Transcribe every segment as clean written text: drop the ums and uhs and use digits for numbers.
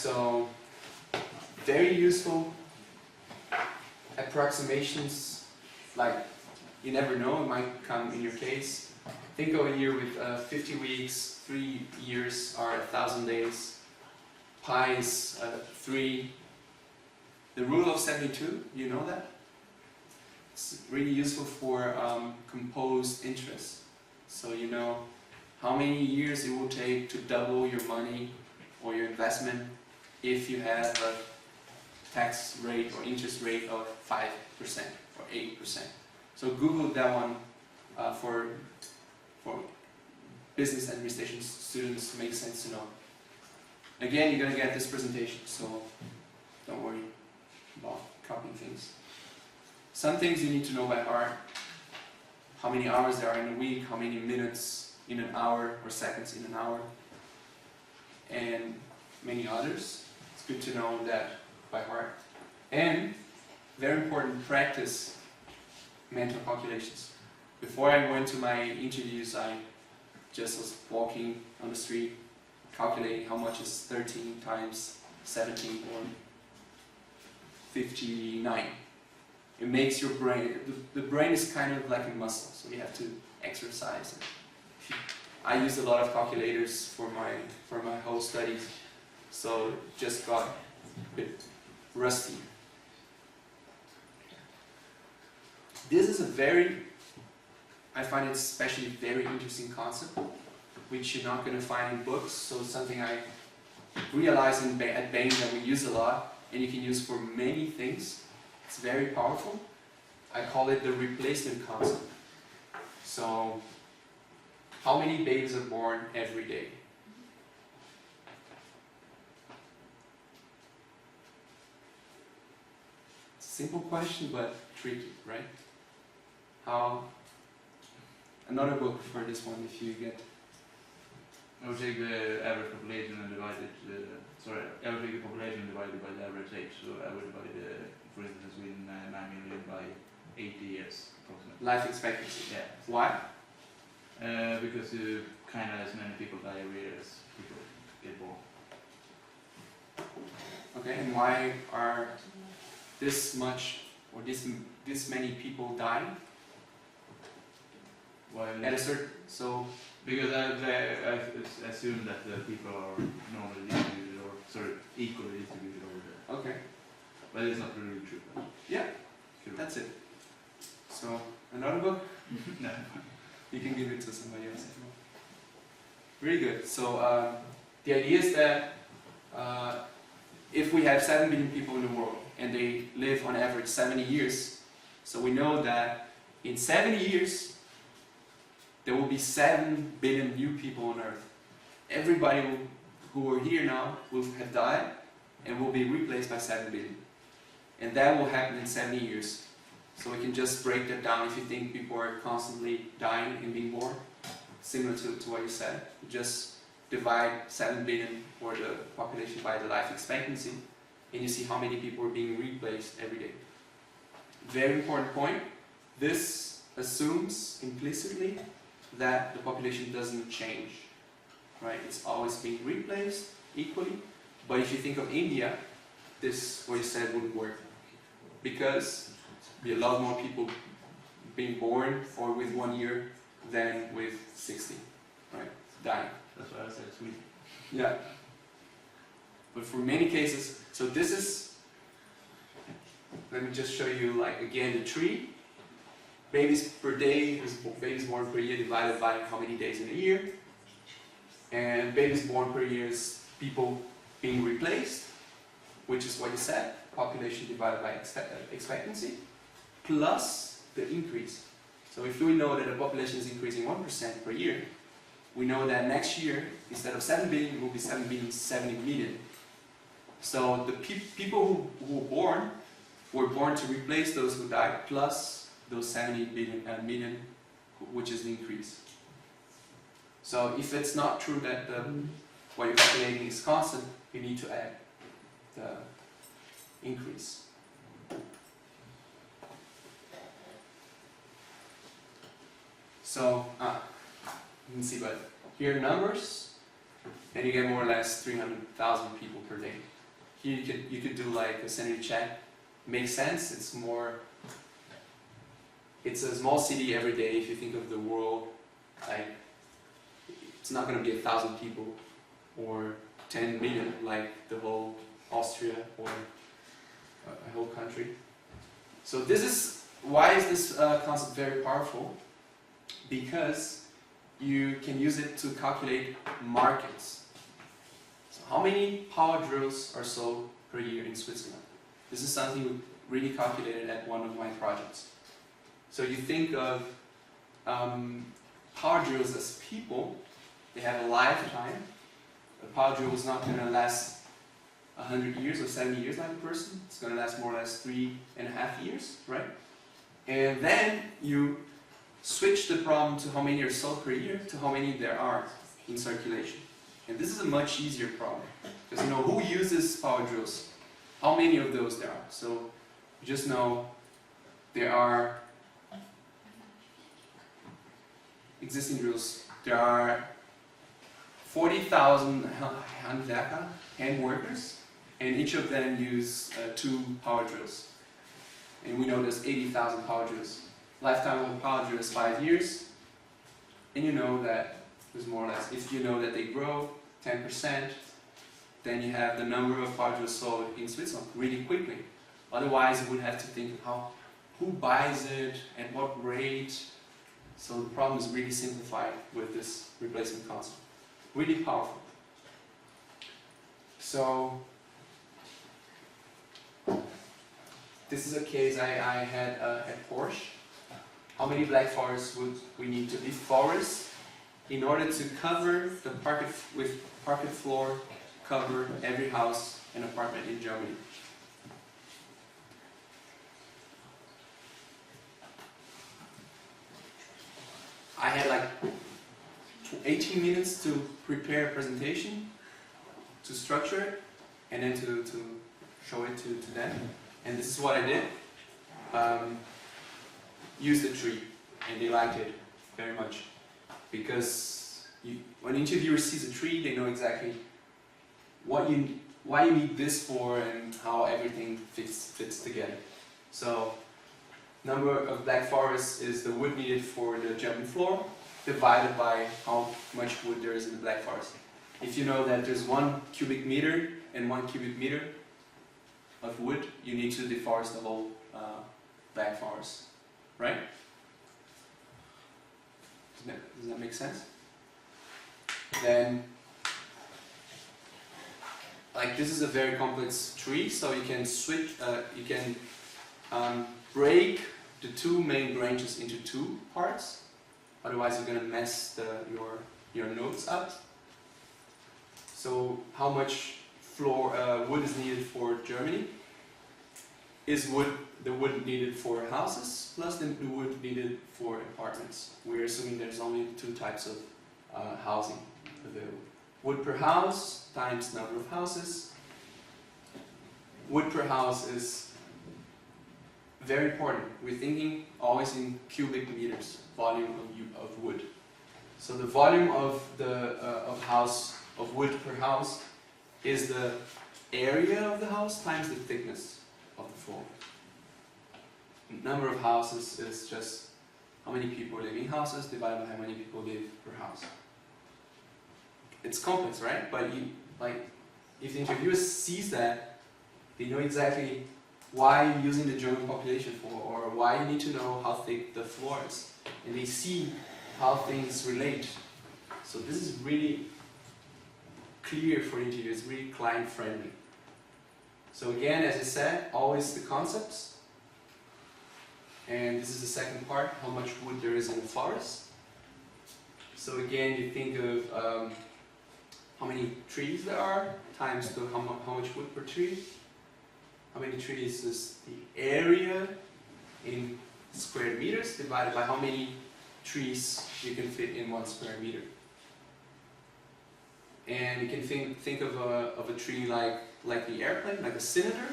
So, very useful approximations, like you never know, it might come in your case. Think of a year with 50 weeks, 3 years are 1,000 days, pi is 3. The rule of 72, you know that? It's really useful for composed interest. So you know how many years it will take to double your money or your investment if you have a tax rate or interest rate of 5% or 8%. So Google that one for business administration students, makes sense to know. Again, you're going to get this presentation, so don't worry about copying things. Some things you need to know by heart. How many hours there are in a week, how many minutes in an hour or seconds in an hour, and many others. It's good to know that by heart. And, very important, practice mental calculations. Before I went to my interviews, I just was walking on the street, calculating how much is 13 times 17 or 59. It makes your brain, the brain is kind of like a muscle, so you have to exercise it. I used a lot of calculators for my whole studies, so just got a bit rusty. This is I find it especially very interesting concept, which you're not going to find in books, so it's something I realized at Bain that we use a lot, and you can use for many things. It's very powerful. I call it the replacement concept. So, how many babies are born every day? Simple question, but tricky, right? Another book for this one, if you get. I would take the average population and divide it. I would take the population divided by the average age. So I would divide, for instance, Sweden 9 million by 80 years approximately. Life expectancy. Yeah. Why? Because kind of as many people die every year as people get born. Okay, and why are this much or this many people dying? Why? At a certain because I assume that the people are normally distributed equally distributed over there. Okay. But it's not really true. Yeah, that's it. So, another book? No. You can give it to somebody else if you want. Really good. So, the idea is that if we have 7 billion people in the world and they live on average 70 years, so we know that in 70 years there will be 7 billion new people on Earth. Everybody who are here now will have died and will be replaced by 7 billion. And that will happen in 70 years. So we can just break that down if you think people are constantly dying and being born. Similar to what you said. Just divide 7 billion or the population by the life expectancy and you see how many people are being replaced every day. Very important point. This assumes implicitly that the population doesn't change, right? It's always being replaced equally. But if you think of India, this, what you said, wouldn't work. Because there be a lot more people being born or with 1 year than with 60, right? Dying. That's why I said Sweden. Yeah. But for many cases, so this is, let me just show you, like, again, the tree. Babies per day, babies born per year divided by how many days in a year. And babies born per year is people being replaced, which is what you said, population divided by expectancy, plus the increase. So if we know that the population is increasing 1% per year, we know that next year, instead of 7 billion, it will be 7 billion 70 million. So the people who were born to replace those who died, plus those 70 million, which is the increase. So if it's not true that what you're calculating is constant, you need to add the increase. So, you can see, but here numbers, and you get more or less 300,000 people per day. Here you could do like a sanity check. Makes sense. It's a small city every day. If you think of the world, like it's not going to be 1,000 people or 10 million like the whole Austria or a whole country. So why is this concept very powerful? Because you can use it to calculate markets. So how many power drills are sold per year in Switzerland? This is something we really calculated at one of my projects. So you think of power drills as people. They have a lifetime. A power drill is not going to last 100 years or 70 years like a person. It's going to last more or less 3.5 years, right? And then you switch the problem to how many are sold per year to how many there are in circulation. And this is a much easier problem. Because you know who uses power drills, how many of those there are. So you just know there are existing drills. There are 40,000 Handwerker, hand workers, and each of them use 2 power drills. And we know there's 80,000 power drills. Lifetime of a power drill is 5 years, and you know that there's more or less, if you know that they grow 10%, then you have the number of power drills sold in Switzerland really quickly. Otherwise, you would have to think of who buys it, at what rate. So the problem is really simplified with this replacement concept. Really powerful. So this is a case I had at Porsche. How many black forests would we need to leave forests in order to cover the parquet floor, cover every house and apartment in Germany? I had like 18 minutes to prepare a presentation, to structure it, and then to show it to them. And this is what I did. Used a tree, and they liked it very much. Because when interviewers sees a tree, they know exactly why you need this for and how everything fits together. So, number of black forests is the wood needed for the German floor, divided by how much wood there is in the black forest. If you know that there's 1 cubic meter and 1 cubic meter of wood, you need to deforest the whole black forest, right? Does that make sense? Then, like this is a very complex tree, so you can switch, you can break the 2 main branches into 2 parts. Otherwise, you're going to mess your notes up. So, how much wood is needed for Germany? Is the wood needed for houses plus the wood needed for apartments? We're assuming there's only 2 types of housing available. Wood per house times number of houses. Wood per house is very important. We're thinking always in cubic meters, volume of wood. So the volume of wood per house is the area of the house times the thickness of the floor. Number of houses is just how many people live in houses divided by how many people live per house. It's complex, right? But if the interviewer sees that, they know exactly why you're using the German population for, or why you need to know how thick the floor is. And they see how things relate. So this is really clear for interviewers, really client friendly. So again, as I said, always the concepts. And this is the second part, how much wood there is in the forest. So again, you think of how many trees there are, times how much wood per tree. How many trees is the area in square meters divided by how many trees you can fit in 1 square meter. And you can think of a tree like the airplane, like a cylinder.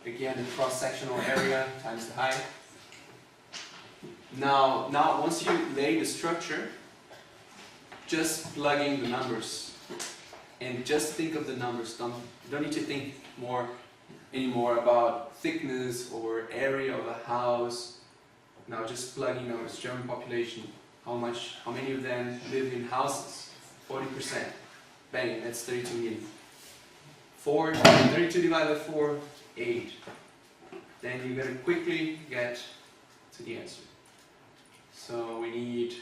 Again, the cross-sectional area times the height. Now once you lay the structure, just plug in the numbers And just think of the numbers. You don't need to think anymore about thickness or area of a house. Now just plug in numbers. German population. How many of them live in houses? 40%. Bang, that's 32 million. 32 divided by 4, 8. Then you're going to quickly get to the answer. So we need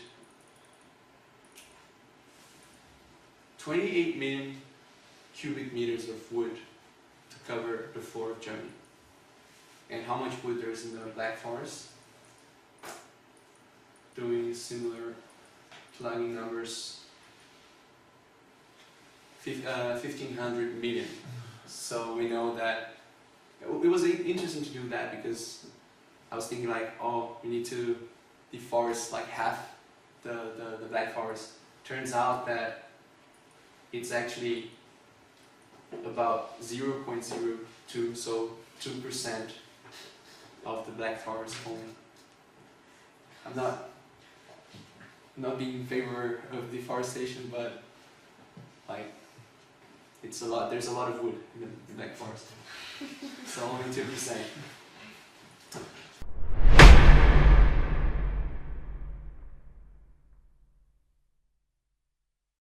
28 million cubic meters of wood to cover the floor of Germany. And how much wood there is in the Black Forest? Doing similar plugging numbers, 1,500 million. So we know that it was interesting to do that because I was thinking like, oh, we need to deforest like half the Black Forest. Turns out that it's actually about 0.02, so 2% of the Black Forest only. I'm not being in favor of deforestation, but like it's a lot. There's a lot of wood in the Black Forest, so only 2%.